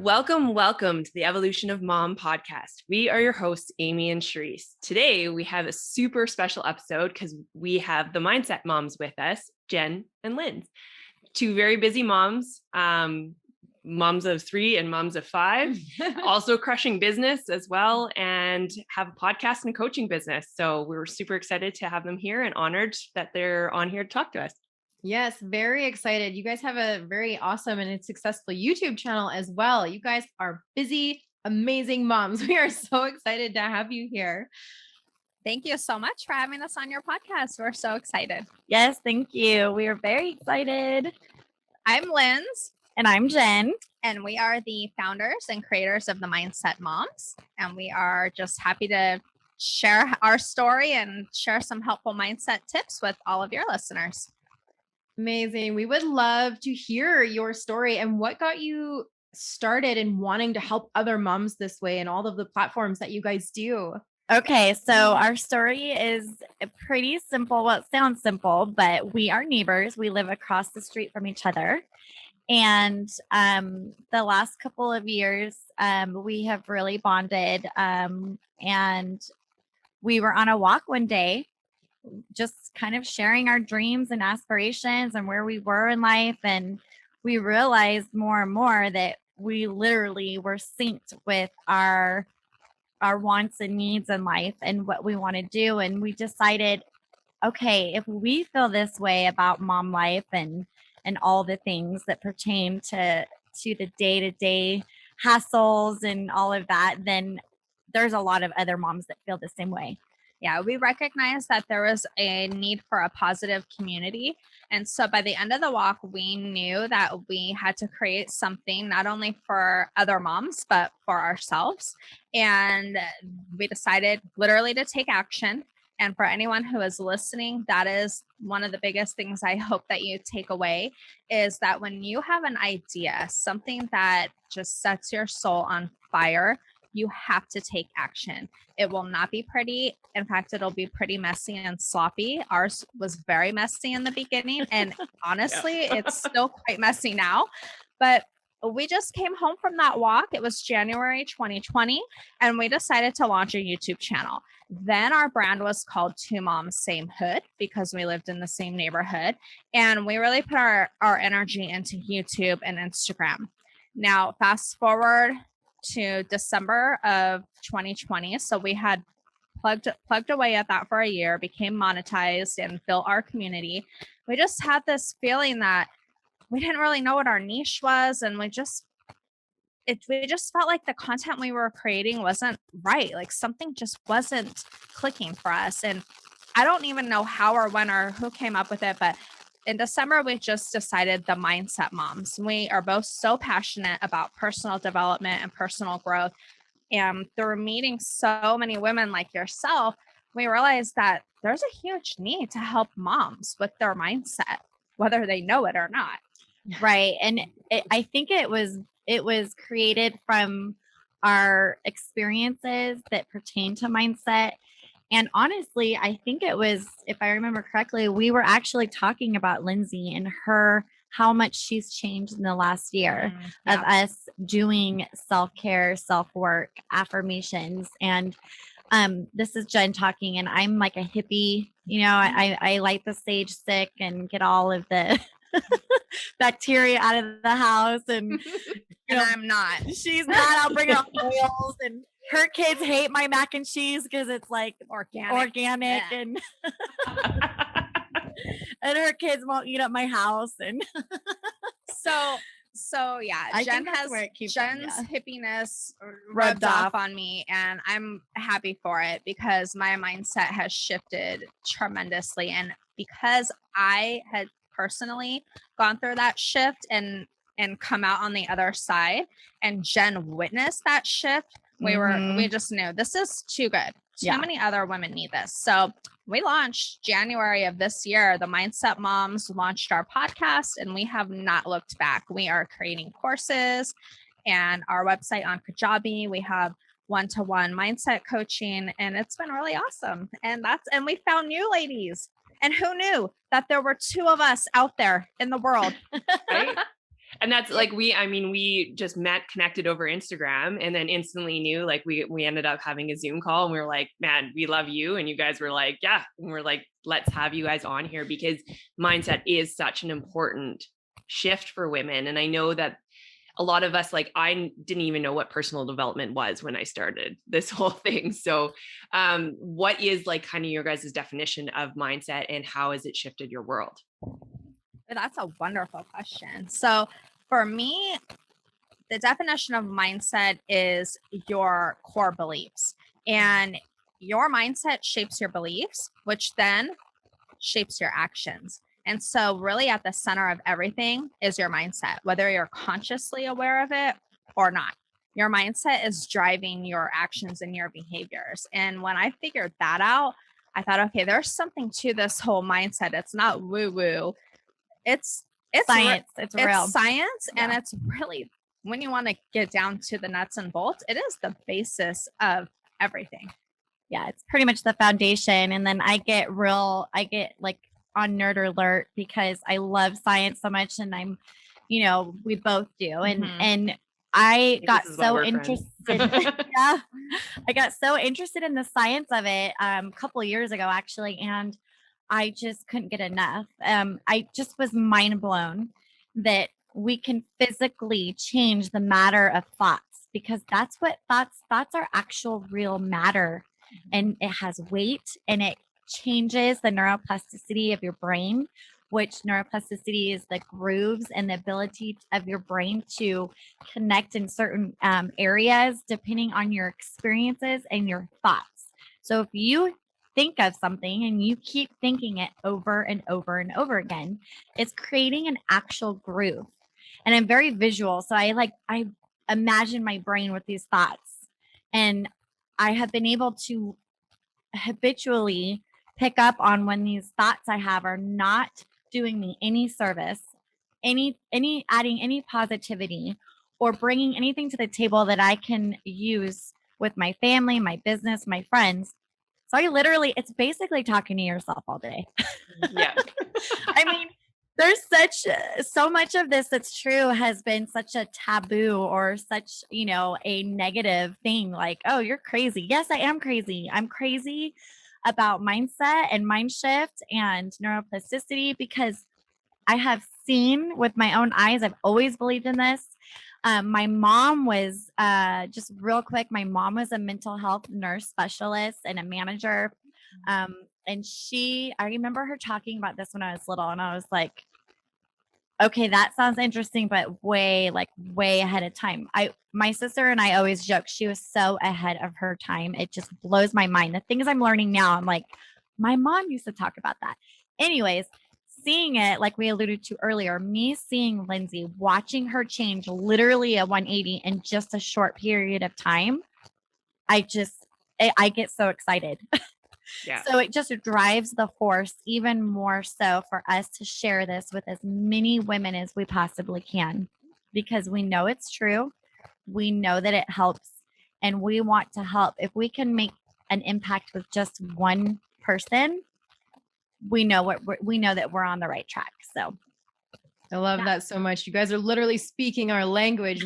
Welcome to the Evolution of Mom podcast. We are your hosts, Amy and Sharice. Today, we have a super special episode because we have the Mindset Moms with us, Jenn and Lindz. Two very busy moms, moms of 3 and moms of 5, also crushing business as well, and have a podcast and coaching business. So we're super excited to have them here and honored that they're on here to talk to us. Yes, very excited. You guys have a very awesome and successful YouTube channel as well. You guys are busy, amazing moms. We are so excited to have you here. Thank you so much for having us on your podcast. We're so excited. Yes, thank you. We are very excited. I'm Lindz. And I'm Jenn. And we are the founders and creators of the Mindset Moms. And we are just happy to share our story and share some helpful mindset tips with all of your listeners. Amazing. We would love to hear your story and what got you started in wanting to help other moms this way and all of the platforms that you guys do. Okay, so our story is pretty simple. Well, it sounds simple, but we are neighbors. We live across the street from each other. And the last couple of years, we have really bonded. And we were on a walk one day, just kind of sharing our dreams and aspirations and where we were in life. And we realized more and more that we literally were synced with our wants and needs in life and what we want to do. And we decided, okay, if we feel this way about mom life and all the things that pertain to the day-to-day hassles and all of that, then there's a lot of other moms that feel the same way. Yeah, we recognized that there was a need for a positive community. And so by the end of the walk, we knew that we had to create something not only for other moms, but for ourselves. And we decided literally to take action. And for anyone who is listening, that is one of the biggest things I hope that you take away is that when you have an idea, something that just sets your soul on fire, you have to take action. It will not be pretty. In fact, it'll be pretty messy and sloppy. Ours was very messy in the beginning. And honestly, it's still quite messy now. But we just came home from that walk. It was January 2020. And we decided to launch a YouTube channel. Then our brand was called Two Moms, Same Hood because we lived in the same neighborhood. And we really put our energy into YouTube and Instagram. Now, fast forward to December of 2020. So we had plugged away at that for a year, became monetized and built our community. We just had this feeling that we didn't really know what our niche was. And we just felt like the content we were creating wasn't right. Like something just wasn't clicking for us. And I don't even know how or when or who came up with it, but in December, we just decided the Mindset Moms. We are both so passionate about personal development and personal growth. And through meeting so many women like yourself, we realized that there's a huge need to help moms with their mindset, whether they know it or not. Right. And I think it was created from our experiences that pertain to mindset. And honestly, I think it was, if I remember correctly, we were actually talking about Lindsay and how much she's changed in the last year of us doing self-care, self-work, affirmations. And this is Jenn talking, and I'm like a hippie. You know, I light the sage stick and get all of the bacteria out of the house. And I'm not. She's not. I'll bring out oils, and her kids hate my mac and cheese because it's like organic yeah. And and her kids won't eat up my house. And so yeah, Jen's hippiness rubbed off on me, and I'm happy for it because my mindset has shifted tremendously. And because I had personally gone through that shift and come out on the other side, and Jenn witnessed that shift, we just knew this is too good. Too many other women need this. So we launched January of this year. The Mindset Moms launched our podcast, and we have not looked back. We are creating courses and our website on Kajabi. We have one-to-one mindset coaching, and it's been really awesome. And we found new ladies. And who knew that there were 2 of us out there in the world? Right? And that's like, we just connected over Instagram and then instantly knew, like we ended up having a Zoom call and we were like, man, we love you. And you guys were like, yeah. And we're like, let's have you guys on here because mindset is such an important shift for women. And I know that a lot of us, like, I didn't even know what personal development was when I started this whole thing. So what is like kind of your guys' definition of mindset and how has it shifted your world? That's a wonderful question. So for me, the definition of mindset is your core beliefs, and your mindset shapes your beliefs, which then shapes your actions. And so really at the center of everything is your mindset, whether you're consciously aware of it or not. Your mindset is driving your actions and your behaviors. And when I figured that out, I thought, okay, there's something to this whole mindset. It's not woo-woo. It's Science. It's real. Science. Yeah. And it's really, when you want to get down to the nuts and bolts, it is the basis of everything. Yeah, it's pretty much the foundation. And then I get like on nerd alert because I love science so much, and I'm, we both do. And I got so interested. Yeah, I got so interested in the science of it a couple of years ago, actually, and I just couldn't get enough. I just was mind blown that we can physically change the matter of thoughts, because that's what thoughts are actual real matter, and it has weight, and it changes the neuroplasticity of your brain, which neuroplasticity is the grooves and the ability of your brain to connect in certain areas depending on your experiences and your thoughts. So if you think of something and you keep thinking it over and over and over again, it's creating an actual groove. And I'm very visual, so I imagine my brain with these thoughts, and I have been able to habitually pick up on when these thoughts I have are not doing me any service, any adding any positivity, or bringing anything to the table that I can use with my family, my business, my friends. So it's basically talking to yourself all day. Yeah. I mean, there's so much of this that's true has been such a taboo or such, a negative thing, like, oh, you're crazy. Yes, I am crazy. I'm crazy about mindset and mind shift and neuroplasticity, because I have seen with my own eyes, I've always believed in this. My mom was, just real quick, my mom was a mental health nurse specialist and a manager. And I remember her talking about this when I was little, and I was like, okay, that sounds interesting, but way ahead of time. My sister and I always joke, she was so ahead of her time. It just blows my mind. The things I'm learning now, I'm like, my mom used to talk about that. Anyways, seeing it, like we alluded to earlier, me seeing Lindsay, watching her change literally a 180 in just a short period of time, I get so excited. Yeah. So it just drives the force even more so for us to share this with as many women as we possibly can, because we know it's true. We know that it helps, and we want to help. If we can make an impact with just one person, we know that we're on the right track. So I love that so much. You guys are literally speaking our language.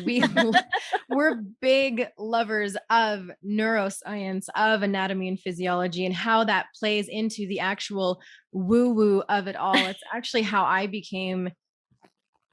We're big lovers of neuroscience, of anatomy and physiology, and how that plays into the actual woo-woo of it all. It's actually how I became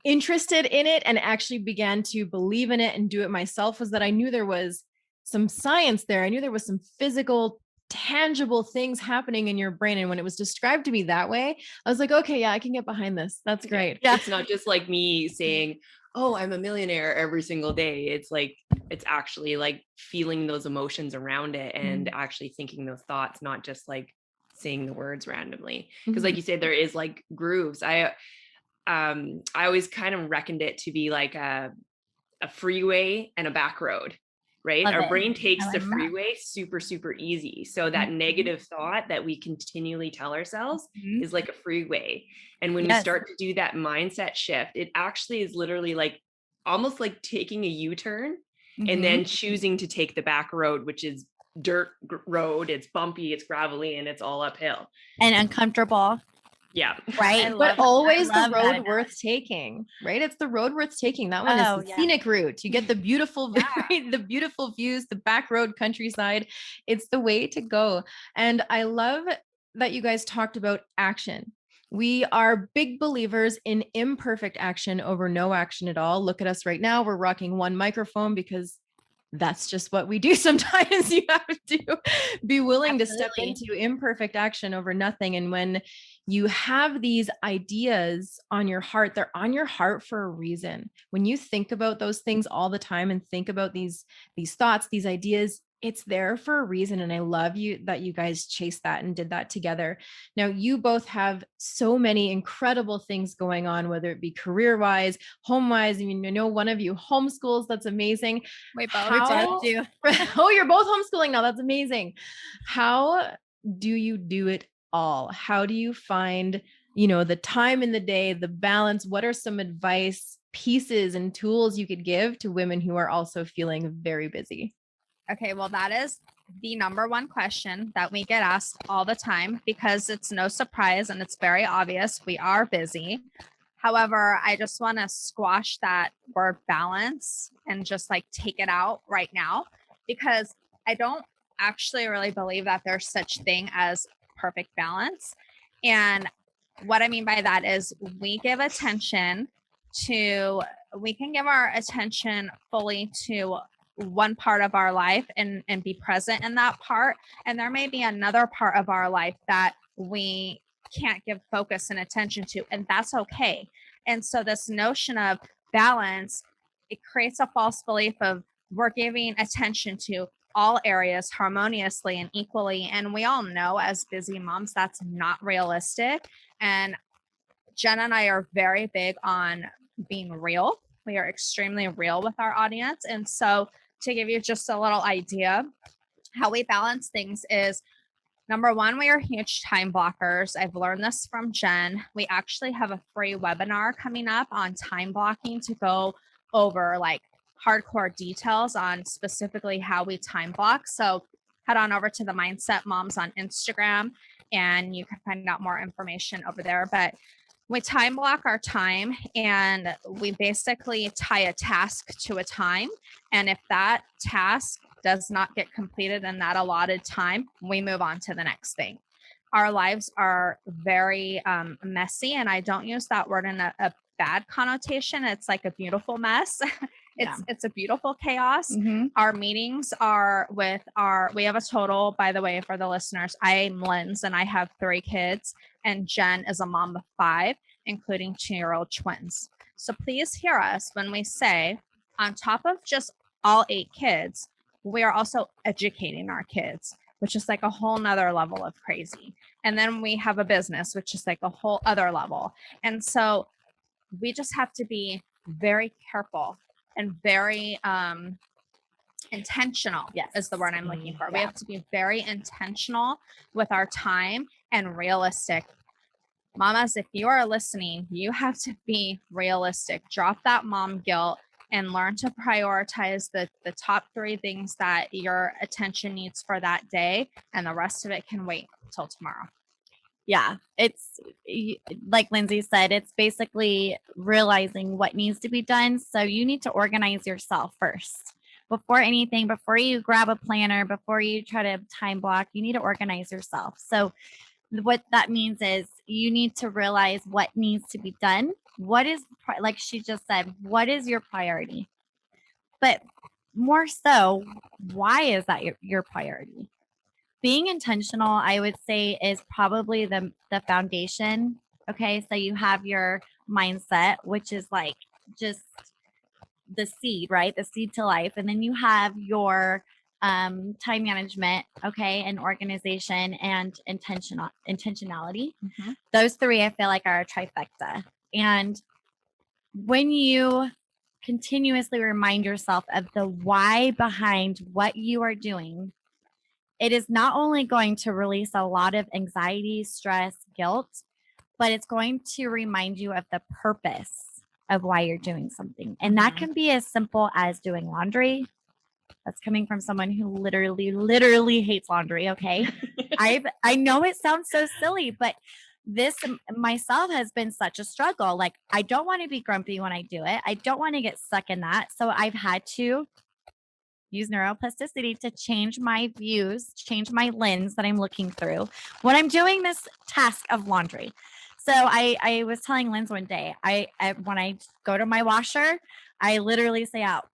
interested in it and actually began to believe in it and do it myself, was that I knew there was some science there. I knew there was some physical, tangible things happening in your brain. And when it was described to me that way, I was like, okay, yeah, I can get behind this. That's great. Yeah. It's not just like me saying, oh, I'm a millionaire every single day. It's like, it's actually like feeling those emotions around it and actually thinking those thoughts, not just like saying the words randomly. Because like you said, there is like grooves. I always kind of reckoned it to be like a freeway and a back road. Right? Our brain takes the freeway super, super easy. So that negative thought that we continually tell ourselves is like a freeway. And when we start to do that mindset shift, it actually is literally like almost like taking a U-turn and then choosing to take the back road, which is dirt road. It's bumpy, it's gravelly, and it's all uphill. And uncomfortable. Yeah. right? But always I the love that road worth taking, right? It's the road worth taking. That one Oh, is the yeah. scenic route. You get the beautiful, the beautiful views, the back road countryside. It's the way to go. And I love that you guys talked about action. We are big believers in imperfect action over no action at all. Look at us right now. We're rocking one microphone because that's just what we do. Sometimes you have to be willing to step into imperfect action over nothing. And when you have these ideas on your heart, they're on your heart for a reason. When you think about those things all the time and think about these thoughts, these ideas, it's there for a reason. And I love you that you guys chased that and did that together. Now, you both have so many incredible things going on, whether it be career-wise, home-wise. I mean, I know one of you homeschools. That's amazing. We both do. Oh, you're both homeschooling now. That's amazing. How do you do it all? How do you find, the time in the day, the balance? What are some advice pieces and tools you could give to women who are also feeling very busy? Okay, well, that is the number one question that we get asked all the time because it's no surprise and it's very obvious we are busy. However, I just want to squash that word balance and just like take it out right now because I don't actually really believe that there's such thing as perfect balance. And what I mean by that is we can give our attention fully to one part of our life and be present in that part. And there may be another part of our life that we can't give focus and attention to, and that's okay. And so this notion of balance, it creates a false belief of we're giving attention to all areas harmoniously and equally. And we all know as busy moms, that's not realistic. And Jenn and I are very big on being real. We are extremely real with our audience. And so to give you just a little idea, how we balance things is number one, we are huge time blockers. I've learned this from Jenn. We actually have a free webinar coming up on time blocking to go over like hardcore details on specifically how we time block. So head on over to the Mindset Moms on Instagram and you can find out more information over there. But we time block our time and we basically tie a task to a time. And if that task does not get completed in that allotted time, we move on to the next thing. Our lives are very messy, and I don't use that word in a bad connotation. It's like a beautiful mess. It's a beautiful chaos. Mm-hmm. Our meetings are we have a total, by the way, for the listeners, I'm Lindz and I have 3 kids and Jenn is a mom of 5, including 2-year-old twins. So please hear us when we say on top of just all 8 kids, we are also educating our kids, which is like a whole nother level of crazy. And then we have a business, which is like a whole other level. And so we just have to be very careful and very intentional is the word I'm looking for. We have to be very intentional with our time and realistic. Mamas, if you are listening, you have to be realistic. Drop that mom guilt and learn to prioritize the top 3 things that your attention needs for that day. And the rest of it can wait till tomorrow. Yeah, it's like Lindsay said, it's basically realizing what needs to be done. So you need to organize yourself first. Before anything, before you grab a planner, before you try to time block, you need to organize yourself. So what that means is you need to realize what needs to be done. What is, like she just said, what is your priority? But more so, why is that your priority? Being intentional, I would say, is probably the foundation. Okay, so you have your mindset, which is like just the seed, right? The seed to life. And then you have your time management, okay, and organization and intentionality. Mm-hmm. Those 3, I feel like, are a trifecta. And when you continuously remind yourself of the why behind what you are doing, it is not only going to release a lot of anxiety, stress, guilt, but it's going to remind you of the purpose of why you're doing something. And that can be as simple as doing laundry. That's coming from someone who literally hates laundry. Okay. I know it sounds so silly, but this myself has been such a struggle. Like, I don't want to be grumpy when I do it. I don't want to get stuck in that. So I've had to use neuroplasticity to change my views, change my lens that I'm looking through when I'm doing this task of laundry. So I was telling Lindz one day, I when I go to my washer, I literally say out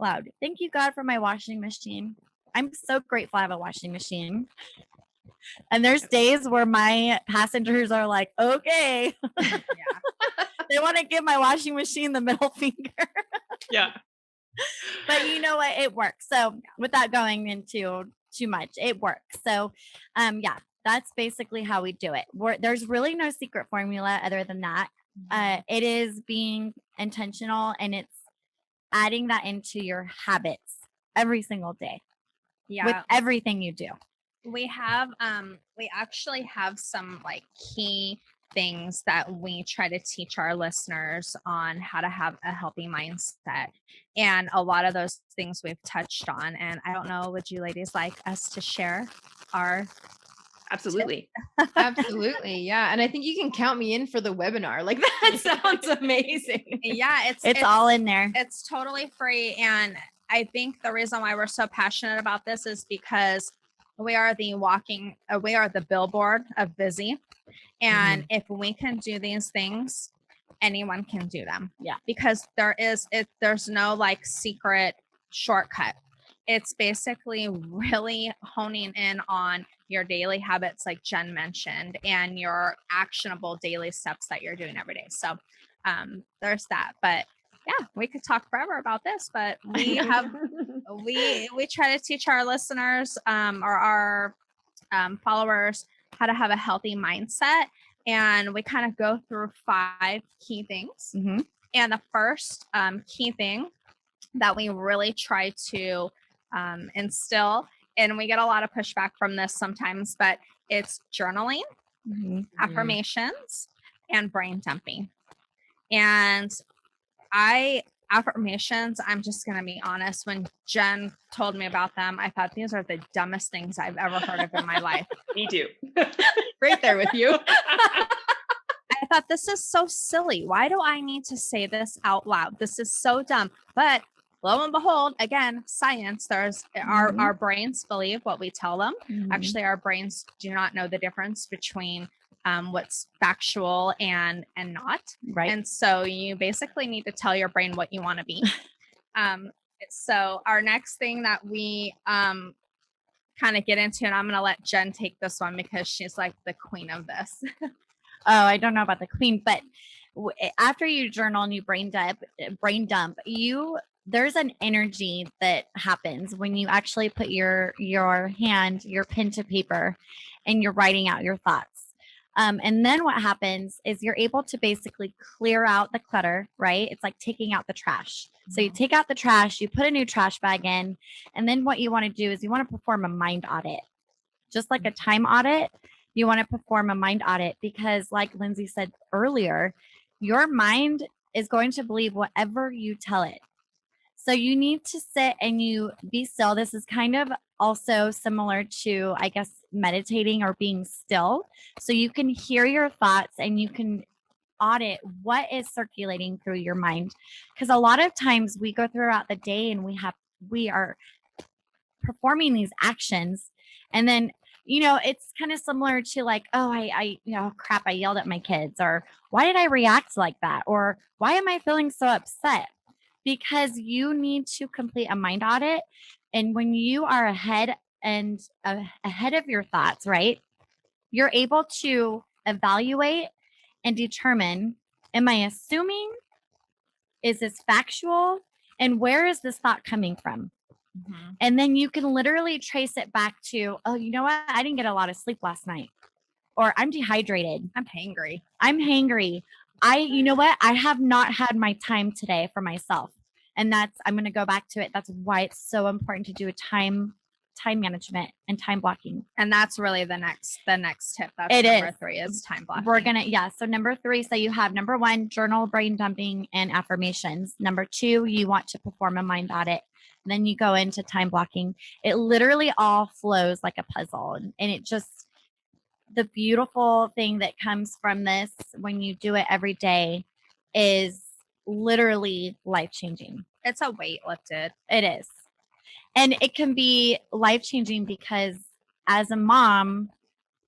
loud, "Thank you, God, for my washing machine. I'm so grateful I have a washing machine." And there's days where my passengers are like, "Okay." Yeah. They want to give my washing machine the middle finger. Yeah. But you know what? It works. So without going into too much, it works. So yeah, that's basically how we do it. There's really no secret formula other than that. It is being intentional, and it's adding that into your habits every single day with everything you do. We actually have some like key things that we try to teach our listeners on how to have a healthy mindset. And a lot of those things we've touched on. And I don't know, would you ladies like us to share our Absolutely. Absolutely. Yeah. And I think you can count me in for the webinar. Like, that sounds amazing. Yeah, it's all in there. It's totally free. And I think the reason why we're so passionate about this is because we are the billboard of busy. And if we can do these things, anyone can do them. Yeah. Because there's no like secret shortcut. It's basically really honing in on your daily habits, like Jenn mentioned, and your actionable daily steps that you're doing every day. So there's that. But yeah, we could talk forever about this, but we have we try to teach our listeners or our followers how to have a healthy mindset, and we kind of go through 5 key things. And the first key thing that we really try to instill, and we get a lot of pushback from this sometimes, but it's journaling, affirmations, and brain dumping. And affirmations, I'm just going to be honest, when Jenn told me about them, I thought these are the dumbest things I've ever heard of in my life. Me too. Right there with you. I thought, this is so silly. Why do I need to say this out loud? This is so dumb. But lo and behold, again, science, there's our brains believe what we tell them. Actually, our brains do not know the difference between what's factual and not. Right. And so you basically need to tell your brain what you want to be. So our next thing that we kind of get into, and I'm going to let Jenn take this one because she's like the queen of this. Oh, I don't know about the queen, but after you journal and you brain dump, there's an energy that happens when you actually put your pen to paper, and you're writing out your thoughts. And then what happens is you're able to basically clear out the clutter, right? It's like taking out the trash. So you take out the trash, you put a new trash bag in, and then what you want to do is you want to perform a mind audit. Just like a time audit, you want to perform a mind audit, because like Lindsay said earlier, your mind is going to believe whatever you tell it. So you need to sit and you be still. This is kind of also similar to, I guess, meditating or being still. So you can hear your thoughts and you can audit what is circulating through your mind. Because a lot of times we go throughout the day and we are performing these actions, and then it's kind of similar to like, oh, I crap, I yelled at my kids, or why did I react like that, or why am I feeling so upset? Because you need to complete a mind audit. And when you are ahead of your thoughts, right, you're able to evaluate and determine, am I assuming? Is this factual? And where is this thought coming from? And then you can literally trace it back to, oh, you know what? I didn't get a lot of sleep last night, or I'm dehydrated. I'm hangry. You know what? I have not had my time today for myself. And I'm going to go back to it. That's why it's so important to do a time management and time blocking. And that's really the next tip. That's number 3 is time blocking. So number 3, so you have number 1, journal, brain dumping, and affirmations. Number 2, you want to perform a mind audit. And then you go into time blocking. It literally all flows like a puzzle. And it just, the beautiful thing that comes from this when you do it every day is literally life-changing. It's a weight lifted. It is. And it can be life-changing because as a mom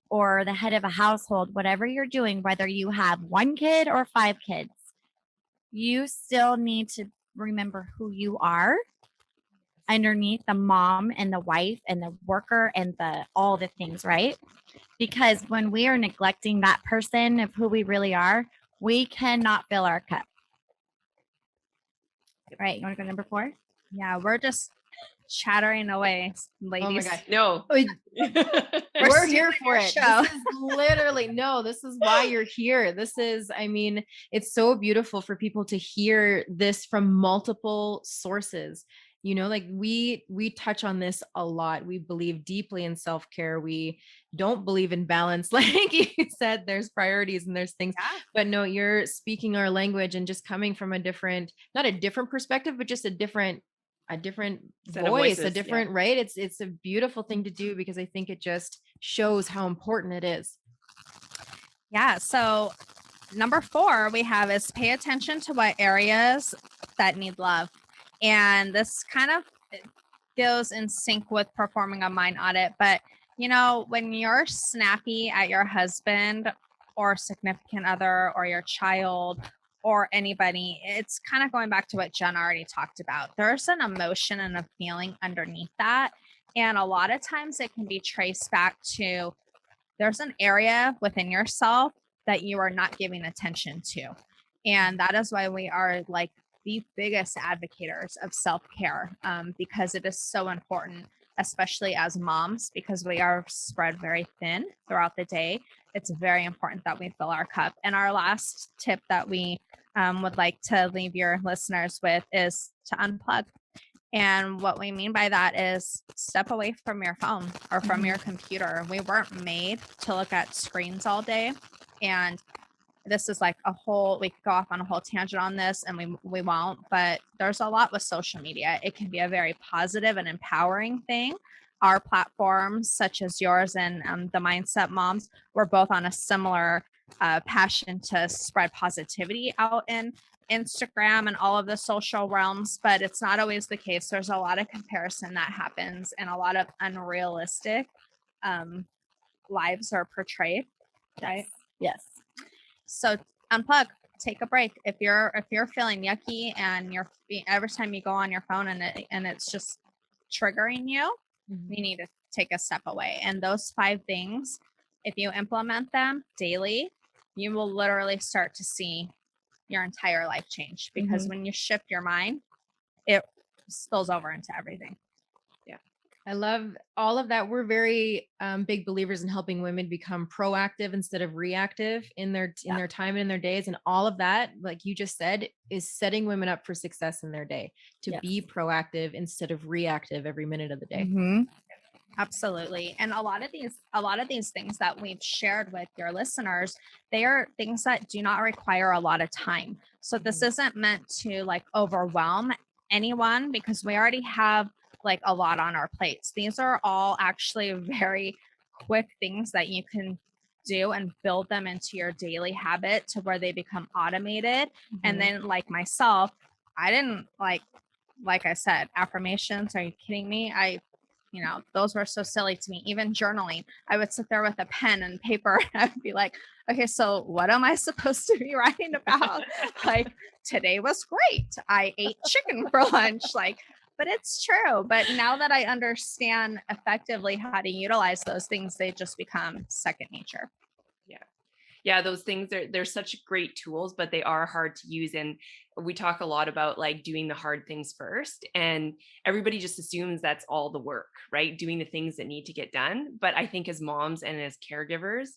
or the head of a household, whatever you're doing, whether you have 1 kid or 5 kids, you still need to remember who you are underneath the mom and the wife and the worker and the all the things, right? Because when we are neglecting that person of who we really are, we cannot fill our cup. Right? You want to go number 4? Yeah, we're just chattering away, ladies. Oh my gosh. No. We're here for it. show. This is literally, no, this is why you're here. This is, I mean, it's so beautiful for people to hear this from multiple sources. You know, like we touch on this a lot. We believe deeply in self-care. We don't believe in balance. Like you said, there's priorities and there's things, but no, you're speaking our language and just coming from a different, not a different perspective, but just a different Set of voice, voices, a different, right? It's a beautiful thing to do because I think it just shows how important it is. Yeah. So number 4 we have is pay attention to what areas that need love. And this kind of goes in sync with performing a mind audit. But, you know, when you're snappy at your husband or significant other or your child or anybody, it's kind of going back to what Jenn already talked about. There's an emotion and a feeling underneath that. And a lot of times it can be traced back to there's an area within yourself that you are not giving attention to. And that is why we are like the biggest advocates of self-care, because it is so important, especially as moms, because we are spread very thin throughout the day. It's very important that we fill our cup. And our last tip that we would like to leave your listeners with is to unplug. And what we mean by that is step away from your phone or from your computer. We weren't made to look at screens all day. And this is like a whole, we could go off on a whole tangent on this and we won't, but there's a lot with social media. It can be a very positive and empowering thing. Our platforms such as yours and the Mindset Moms, we're both on a similar passion to spread positivity out in Instagram and all of the social realms, but it's not always the case. There's a lot of comparison that happens and a lot of unrealistic lives are portrayed, right? Yes. So unplug, take a break. If you're feeling yucky and you're every time you go on your phone and it's just triggering you, you need to take a step away. And those 5 things, if you implement them daily, you will literally start to see your entire life change, because when you shift your mind, it spills over into everything. I love all of that. We're very big believers in helping women become proactive instead of reactive in their time and in their days. And all of that, like you just said, is setting women up for success in their day, to be proactive instead of reactive every minute of the day. Absolutely. And a lot of these things that we've shared with your listeners, they are things that do not require a lot of time. So this isn't meant to like overwhelm anyone, because we already have like a lot on our plates. These are all actually very quick things that you can do and build them into your daily habit to where they become automated. And then like myself, I didn't like I said, affirmations. Are you kidding me? Those were so silly to me. Even journaling, I would sit there with a pen and paper and I would be like, okay, so what am I supposed to be writing about? Like, today was great. I ate chicken for lunch. But it's true. But now that I understand effectively how to utilize those things, they just become second nature. Yeah, those things they're such great tools, but they are hard to use. And we talk a lot about like doing the hard things first, and everybody just assumes that's all the work, right? Doing the things that need to get done. But I think as moms and as caregivers,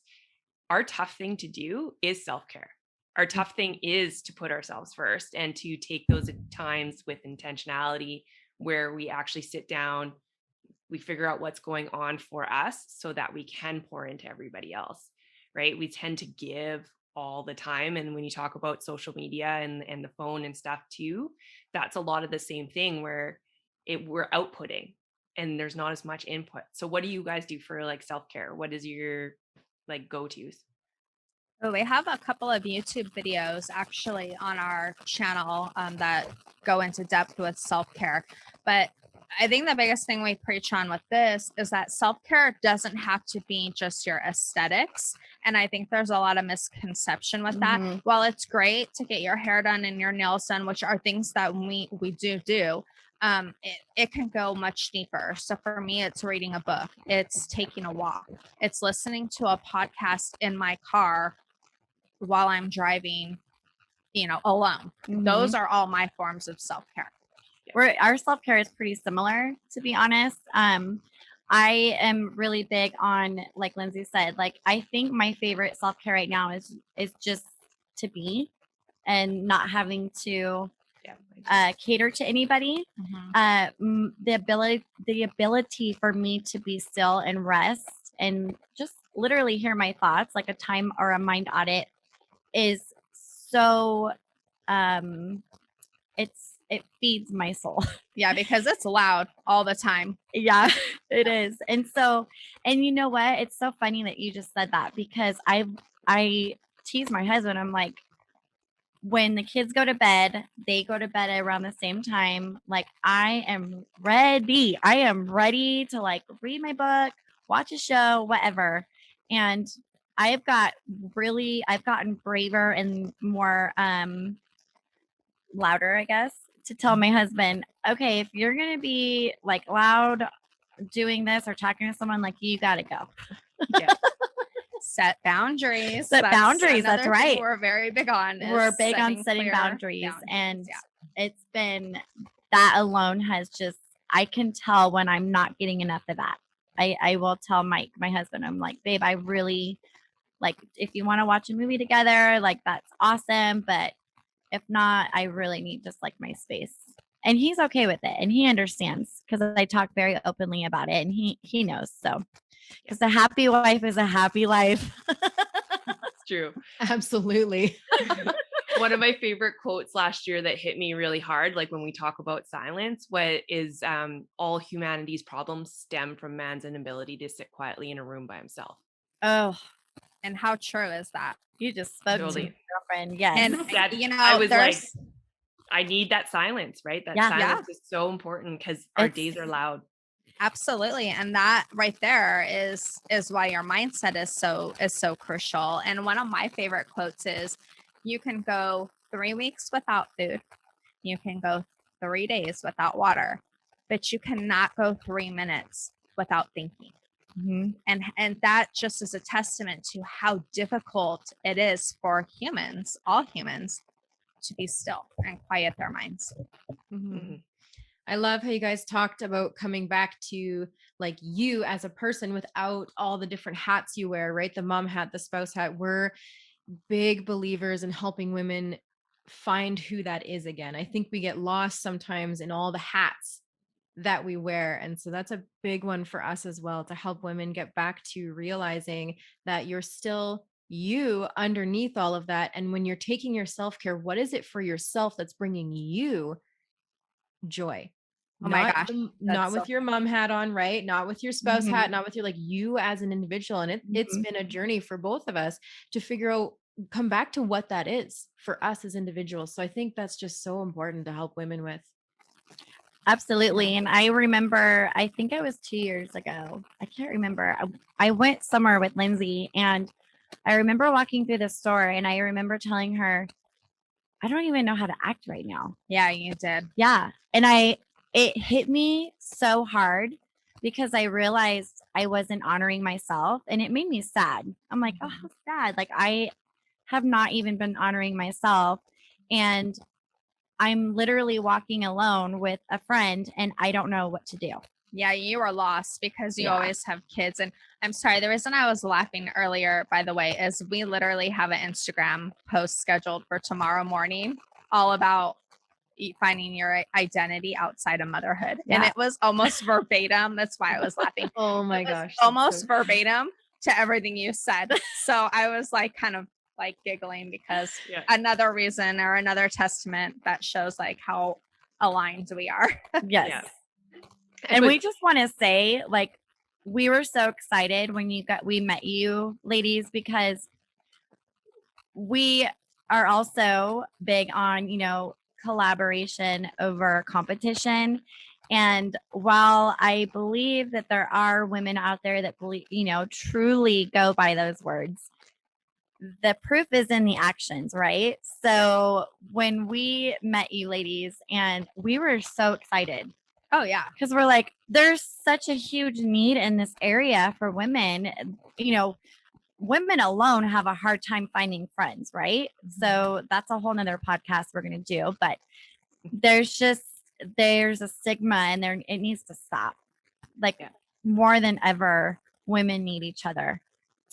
our tough thing to do is self-care. Our tough thing is to put ourselves first and to take those times with intentionality where we actually sit down, we figure out what's going on for us so that we can pour into everybody else. Right? We tend to give all the time. And when you talk about social media and the phone and stuff too, that's a lot of the same thing where we're outputting and there's not as much input. So what do you guys do for like self-care? What is your like go-tos? So we have a couple of YouTube videos actually on our channel that go into depth with self-care. But I think the biggest thing we preach on with this is that self-care doesn't have to be just your aesthetics. And I think there's a lot of misconception with that. While it's great to get your hair done and your nails done, which are things that we do, it can go much deeper. So for me, it's reading a book, it's taking a walk, it's listening to a podcast in my car while I'm driving, alone. Those are all my forms of self-care. Our self-care is pretty similar, to be honest. I am really big on, like Lindsay said, like I think my favorite self-care right now is just to be and not having to cater to anybody. The ability for me to be still and rest and just literally hear my thoughts, like a time or a mind audit, is so it feeds my soul. Yeah, because it's loud all the time. Yeah, it is. And you know what? It's so funny that you just said that, because I tease my husband. I'm like, when the kids go to bed, they go to bed around the same time. Like I am ready. I am ready to like read my book, watch a show, whatever. And I've gotten braver and more louder, I guess, to tell my husband, okay, if you're going to be like loud doing this or talking to someone, like you got to go. Yeah. Set boundaries. That's right. We're very big on. We're big on setting boundaries. And it's been, that alone has just, I can tell when I'm not getting enough of that. I will tell Mike, my husband, I'm like, babe, I really, like, if you want to watch a movie together, like that's awesome. But if not, I really need just like my space. And he's okay with it. And he understands, because I talk very openly about it, and he knows. So, because a happy wife is a happy life. That's true. Absolutely. One of my favorite quotes last year that hit me really hard, like when we talk about silence, what is all humanity's problems stem from man's inability to sit quietly in a room by himself. Oh, and how true is that? You just spoke to my girlfriend. Yes. And that, I was like, I need that silence, right? That silence is so important because our days are loud. Absolutely. And that right there is why your mindset is so crucial. And one of my favorite quotes is, you can go 3 weeks without food. You can go 3 days without water, but you cannot go 3 minutes without thinking. And that just is a testament to how difficult it is for humans, all humans, to be still and quiet their minds. I love how you guys talked about coming back to like you as a person without all the different hats you wear, right? The mom hat, the spouse hat. We're big believers in helping women find who that is again. I think we get lost sometimes in all the hats that we wear. And so that's a big one for us as well, to help women get back to realizing that you're still you underneath all of that. And when you're taking your self-care, what is it for yourself that's bringing you joy? Oh my gosh. Not with your mom hat on, right? Not with your spouse hat, not with your, like, you as an individual. And it's been a journey for both of us to figure out, come back to what that is for us as individuals. So I think that's just so important to help women with. Absolutely. And I remember, I think it was 2 years ago. I can't remember. I went somewhere with Lindsay, and I remember walking through the store, and I remember telling her, I don't even know how to act right now. Yeah, you did. Yeah. And it hit me so hard, because I realized I wasn't honoring myself, and it made me sad. I'm like, oh, how sad. Like, I have not even been honoring myself. And I'm literally walking alone with a friend, and I don't know what to do. Yeah, you are lost because you always have kids. And I'm sorry, the reason I was laughing earlier, by the way, is we literally have an Instagram post scheduled for tomorrow morning all about finding your identity outside of motherhood. And it was almost verbatim. That's why I was laughing. Oh my gosh. Almost verbatim to everything you said. So I was like kind of like giggling, because another reason or another testament that shows like how aligned we are. Yes. And we just want to say, like, we were so excited when we met you ladies, because we are also big on, collaboration over competition. And while I believe that there are women out there that believe, truly go by those words, the proof is in the actions, right? So when we met you ladies, and we were so excited. Oh yeah. Because we're like, there's such a huge need in this area for women. Women alone have a hard time finding friends, right? So that's a whole nother podcast we're going to do. But there's a stigma, and it needs to stop. Like, more than ever, women need each other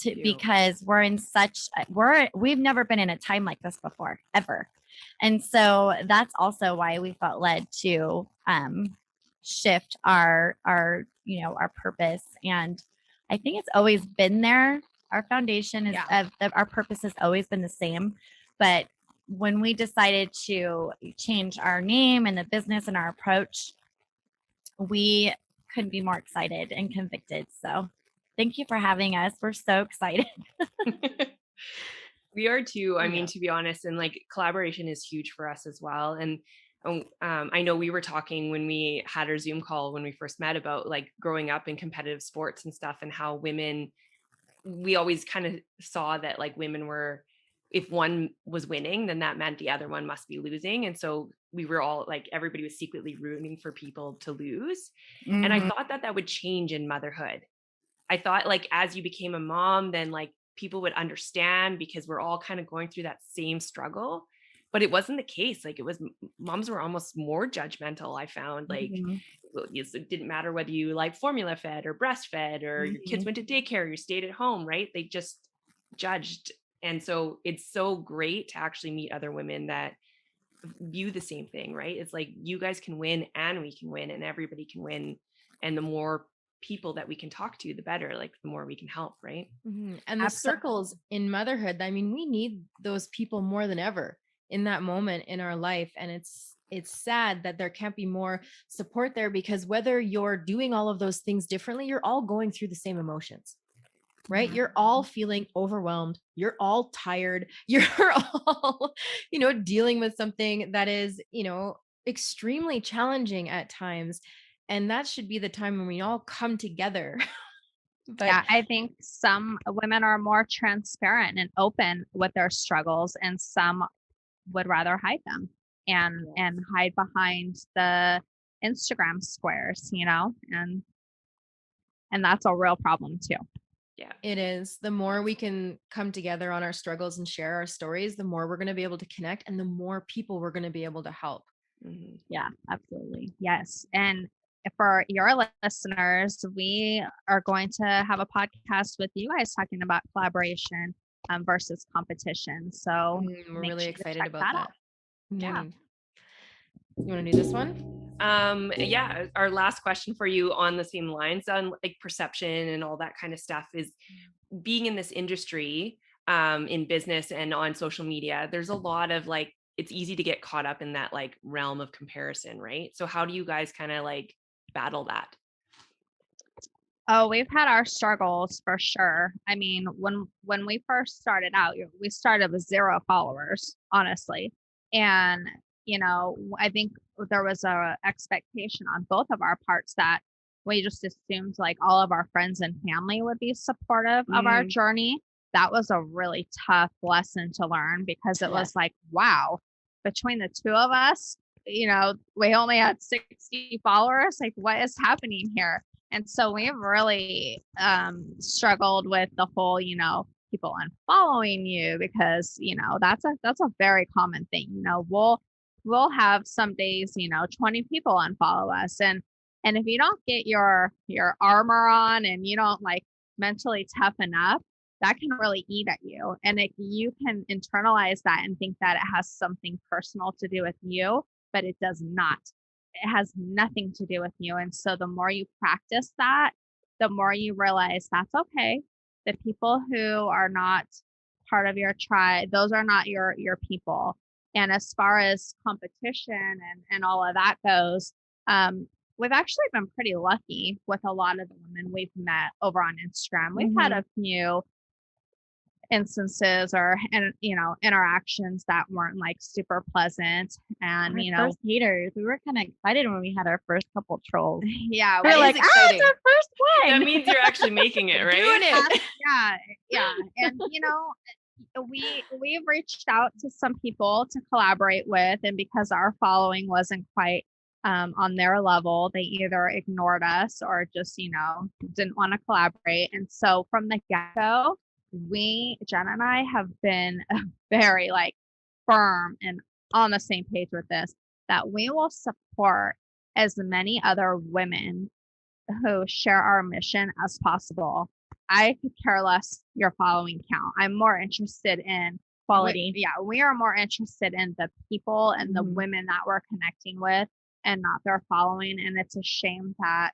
because we've never been in a time like this before, ever. And so that's also why we felt led to shift our purpose. And I think it's always been there. Our foundation is our purpose has always been the same. But when we decided to change our name and the business and our approach, we couldn't be more excited and convicted. So thank you for having us. We're so excited. We are too. I mean, to be honest, and like collaboration is huge for us as well. And I know we were talking when we had our Zoom call when we first met about like growing up in competitive sports and stuff, and how we always kind of saw that like women were, if one was winning, then that meant the other one must be losing. And so we were all like, everybody was secretly rooting for people to lose. Mm-hmm. And I thought that would change in motherhood. I thought like, as you became a mom, then like people would understand, because we're all kind of going through that same struggle. But it wasn't the case. Like, moms were almost more judgmental. I found like, it didn't matter whether you like formula fed or breastfed, or your kids went to daycare, or you stayed at home, right? They just judged. And so it's so great to actually meet other women that view the same thing, right? It's like, you guys can win and we can win and everybody can win. And the more people that we can talk to, the better, like the more we can help, right? Mm-hmm. And the circles in motherhood, I mean, we need those people more than ever in that moment in our life. And it's sad that there can't be more support there, because whether you're doing all of those things differently, you're all going through the same emotions. Right? You're all feeling overwhelmed. You're all tired. You're all, dealing with something that is, extremely challenging at times. And that should be the time when we all come together. But yeah, I think some women are more transparent and open with their struggles, and some would rather hide them and hide behind the Instagram squares, and that's a real problem too. Yeah, it is. The more we can come together on our struggles and share our stories, the more we're going to be able to connect, and the more people we're going to be able to help. Mm-hmm. Yeah, absolutely. Yes. And for your listeners, we are going to have a podcast with you guys talking about collaboration versus competition. So we're really excited about that. Yeah. You want to do this one? Yeah, our last question for you on the same lines on like perception and all that kind of stuff is, being in this industry, in business and on social media, there's a lot of like, it's easy to get caught up in that like realm of comparison, right? So how do you guys kind of like battle that? Oh, we've had our struggles for sure. I mean, when we first started out, we started with 0 followers, honestly. And, I think there was a expectation on both of our parts that we just assumed like all of our friends and family would be supportive of our journey. That was a really tough lesson to learn, because it was like, wow, between the two of us, we only had 60 followers. Like, what is happening here? And so we've really struggled with the whole, people unfollowing you, because, that's a very common thing. We'll have some days, 20 people unfollow us. And if you don't get your armor on and you don't like mentally toughen up, that can really eat at you. And you can internalize that and think that it has something personal to do with you, but it does not. It has nothing to do with you. And so the more you practice that, the more you realize that's okay. The people who are not part of your tribe, those are not your people. And as far as competition and all of that goes, we've actually been pretty lucky with a lot of the women we've met over on Instagram. We've had a few instances or interactions that weren't like super pleasant, and Our first haters. We were kind of excited when we had our first couple trolls. yeah, That We're is like, exciting. it's our first That one. means you're actually making it, right? Doing it. yeah, and we've reached out to some people to collaborate with, and because our following wasn't quite on their level, they either ignored us or just didn't want to collaborate. And so from the get-go, Jenn and I have been very like firm and on the same page with this, that we will support as many other women who share our mission as possible. I could care less your following count. I'm more interested in Quality. we are more interested in the people and the women that we're connecting with, and not their following. And it's a shame that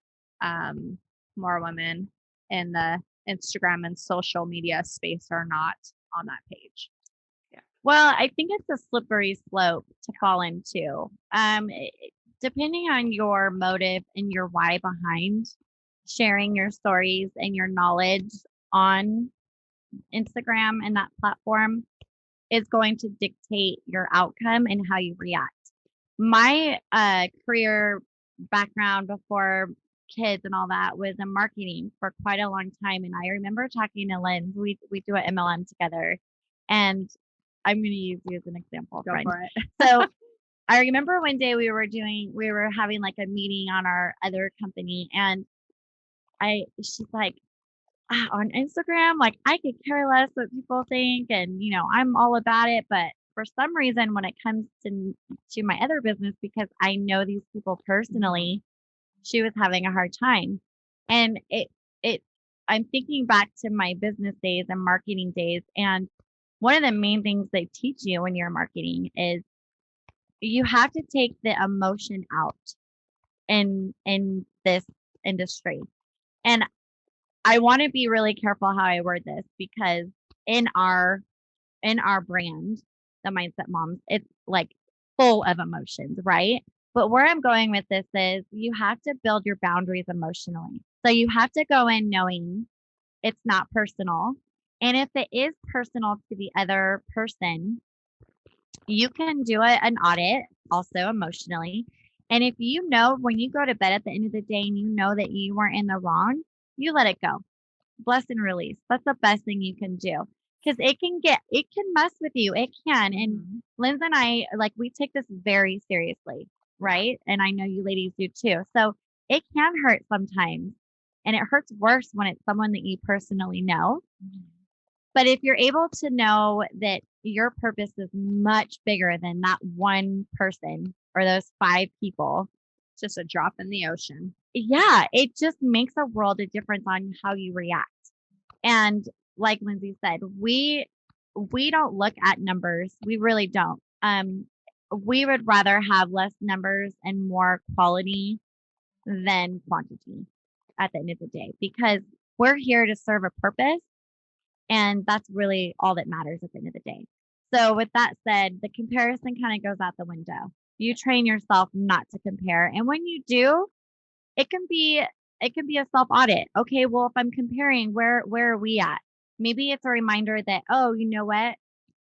more women in the Instagram and social media space are not on that page. Well, I think it's a slippery slope to fall into. Depending on your motive and your why behind sharing your stories and your knowledge on Instagram and that platform is going to dictate your outcome and how you react. My career background before kids and all that was in marketing for quite a long time. And I remember talking to Lindz. We do an MLM together. And I'm going to use you as an example. Go friend. for it. So I remember one day we were having like a meeting on our other company, and she's like, on Instagram, like I could care less what people think, and I'm all about it, but for some reason when it comes to my other business, because I know these people personally, she was having a hard time. And I'm thinking back to my business days and marketing days, and one of the main things they teach you when you're marketing is you have to take the emotion out in this industry. And I want to be really careful how I word this, because in our brand, the Mindset Moms, it's like full of emotions, right? But where I'm going with this is you have to build your boundaries emotionally. So you have to go in knowing it's not personal. And if it is personal to the other person, you can do an audit also emotionally. And if you know when you go to bed at the end of the day and you know that you weren't in the wrong, you let it go. Bless and release. That's the best thing you can do, because it can mess with you. It can. And Lindz and I, like, we take this very seriously, right? And I know you ladies do too. So it can hurt sometimes, and it hurts worse when it's someone that you personally know. But if you're able to know that your purpose is much bigger than that one person or those 5 people, just a drop in the ocean. Yeah, it just makes a world of difference on how you react. And like Lindsay said, we don't look at numbers. We really don't. We would rather have less numbers and more quality than quantity at the end of the day, because we're here to serve a purpose. And that's really all that matters at the end of the day. So with that said, the comparison kind of goes out the window. You train yourself not to compare. And when you do, it can be a self audit. Okay, well, if I'm comparing, where are we at? Maybe it's a reminder that, oh, you know what?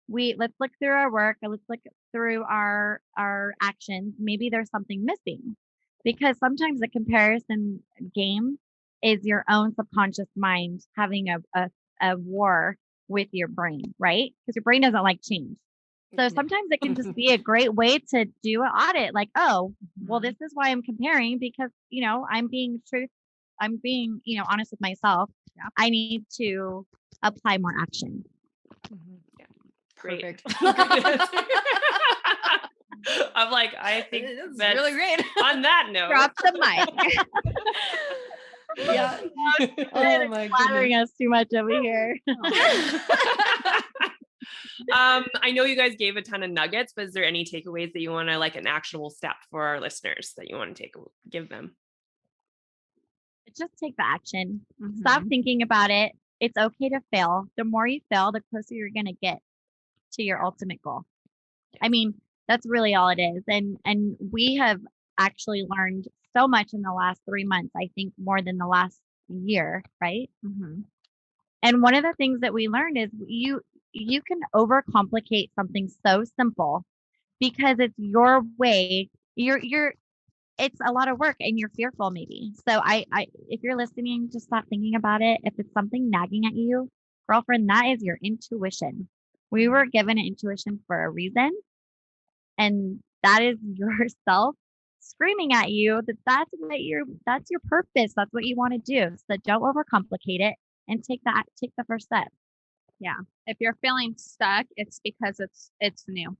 Let's look through our work, and let's look through our actions. Maybe there's something missing, because sometimes the comparison game is your own subconscious mind having a war with your brain, right? Because your brain doesn't like change. So sometimes it can just be a great way to do an audit. Like, oh, well, this is why I'm comparing, because, I'm being honest with myself. Yeah. I need to apply more action. Yeah. Great. Perfect. I'm like, I think That's that's really great. on that note. Drop the mic. Yeah. Oh my Flattering goodness. us too much over here. I know you guys gave a ton of nuggets, but is there any takeaways that you want to, like, an actionable step for our listeners that you want to give them? Just take the action. Stop thinking about it. It's okay to fail. The more you fail, the closer you're going to get to your ultimate goal. I mean, that's really all it is. And we have actually learned so much in the last 3 months, I think more than the last year, right? Mm-hmm. And one of the things that we learned is you can overcomplicate something so simple because it's your way. You're it's a lot of work and you're fearful maybe. So I if you're listening, just stop thinking about it. If it's something nagging at you, girlfriend, that is your intuition. We were given an intuition for a reason, and that is yourself screaming at you that that's your purpose. That's what you want to do. So don't overcomplicate it and take the first step. Yeah. If you're feeling stuck, it's because it's new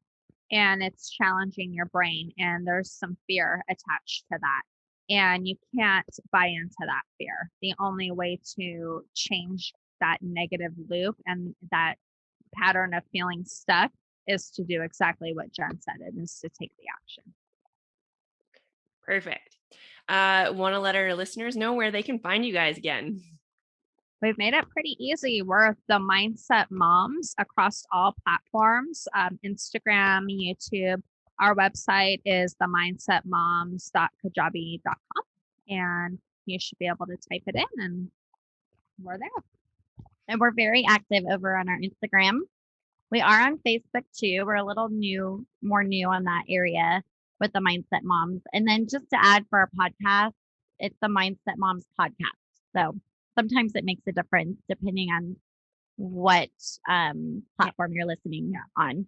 and it's challenging your brain and there's some fear attached to that. And you can't buy into that fear. The only way to change that negative loop and that pattern of feeling stuck is to do exactly what Jenn said, and is to take the action. Perfect. Want to let our listeners know where they can find you guys again? We've made it pretty easy. We're the Mindset Moms across all platforms, Instagram, YouTube. Our website is themindsetmoms.kajabi.com, and you should be able to type it in, and we're there. And we're very active over on our Instagram. We are on Facebook too. We're a little more new on that area with the Mindset Moms. And then just to add for our podcast, it's the Mindset Moms podcast. So sometimes it makes a difference depending on what platform you're listening on.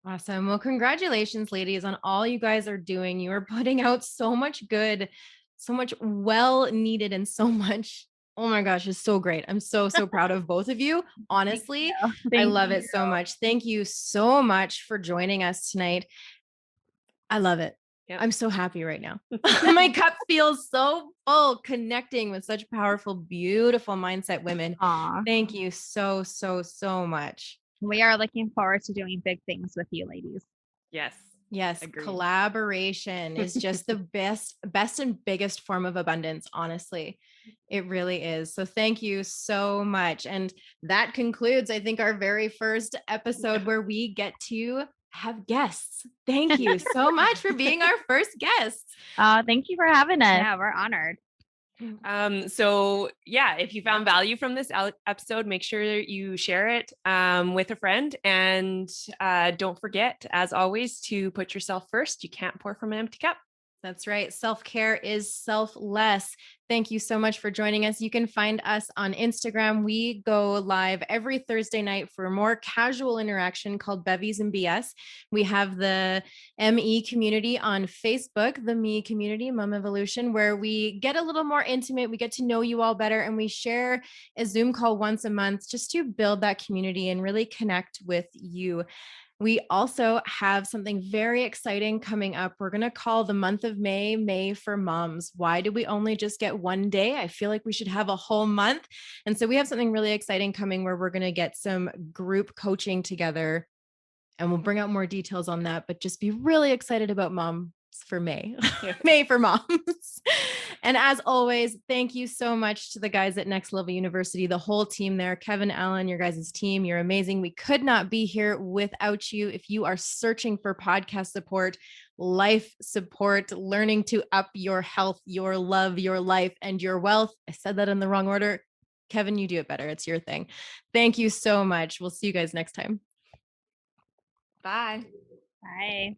Awesome. Well, congratulations, ladies, on all you guys are doing. You are putting out so much good, so much well needed, and so much. Oh my gosh, it's so great. I'm so proud of both of you. Honestly, I love it so much. Thank you so much for joining us tonight. I love it. Yep. I'm so happy right now. My cup feels so full, connecting with such powerful, beautiful mindset women. Aww. Thank you so much. We are looking forward to doing big things with you, ladies. Yes. Agreed. Collaboration is just the best and biggest form of abundance. Honestly, it really is. So thank you so much. And that concludes, I think, our very first episode where we get to have guests. Thank you so much for being our first guests. Thank you for having us. Yeah, we're honored. So yeah, if you found value from this episode, make sure you share it with a friend, and don't forget, as always, to put yourself first. You can't pour from an empty cup. That's right. Self-care is selfless. Thank you so much for joining us. You can find us on Instagram. We go live every Thursday night for more casual interaction called Bevies and BS. We have the ME community on Facebook, the Me community, Mom Evolution, where we get a little more intimate. We get to know you all better, and we share a Zoom call once a month just to build that community and really connect with you. We also have something very exciting coming up. We're going to call the month of May for Moms. Why do we only just get one day? I feel like we should have a whole month. And so we have something really exciting coming where we're going to get some group coaching together, and we'll bring out more details on that, but just be really excited about Moms for May. May for Moms. And as always, thank you so much to the guys at Next Level University, the whole team there. Kevin, Allen, your guys' team, you're amazing. We could not be here without you. If you are searching for podcast support, life support, learning to up your health, your love, your life, and your wealth, I said that in the wrong order. Kevin, you do it better. It's your thing. Thank you so much. We'll see you guys next time. Bye. Bye.